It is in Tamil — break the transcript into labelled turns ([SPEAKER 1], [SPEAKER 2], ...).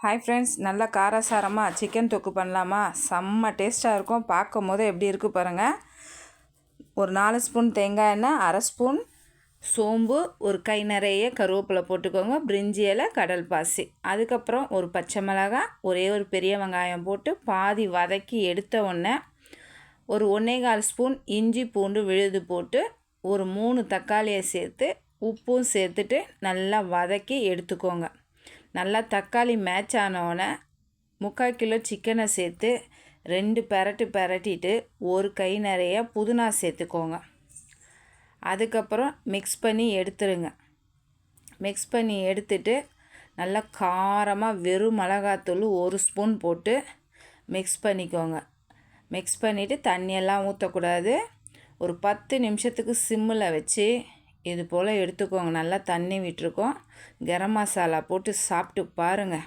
[SPEAKER 1] ஹாய் ஃப்ரெண்ட்ஸ், நல்லா காரசாரமாக சிக்கன் தொக்கு பண்ணலாமா? செம்ம டேஸ்ட்டாக இருக்கும். பார்க்கும் போது எப்படி இருக்குது பாருங்கள். ஒரு 4 ஸ்பூன் தேங்காய் எண்ணெய், அரை ஸ்பூன் சோம்பு, ஒரு கை நிறைய கருவேப்பிலை போட்டுக்கோங்க, பிரிஞ்சி இலை, கடல் பாசி, அதுக்கப்புறம் ஒரு பச்சை மிளகாய், ஒரே ஒரு பெரிய வெங்காயம் போட்டு பாதி வதக்கி எடுத்த உடனே ஒரு 1.25 ஸ்பூன் இஞ்சி பூண்டு விழுது போட்டு ஒரு 3 தக்காளியை சேர்த்து உப்பும் சேர்த்துட்டு நல்லா வதக்கி எடுத்துக்கோங்க. நல்லா தக்காளி மேட்ச் ஆனோடனே 3/4 கிலோ சிக்கனை சேர்த்து 2 பெரட்டிட்டு ஒரு கை நிறைய புதினா சேர்த்துக்கோங்க. அதுக்கப்புறம் மிக்ஸ் பண்ணி எடுத்துருங்க. மிக்ஸ் பண்ணி எடுத்துட்டு நல்லா காரமாக வெறும் மிளகாத்தூள் 1 ஸ்பூன் போட்டு மிக்ஸ் பண்ணிக்கோங்க. மிக்ஸ் பண்ணிவிட்டு தண்ணியெல்லாம் ஊற்றக்கூடாது. ஒரு 10 நிமிஷத்துக்கு சிம்மில் வச்சு இது போல் எடுத்துக்கோங்க. நல்லா தண்ணி விட்டுருக்கோம். கரம் மசாலா போட்டு சாப்பிட்டு பாருங்கள்.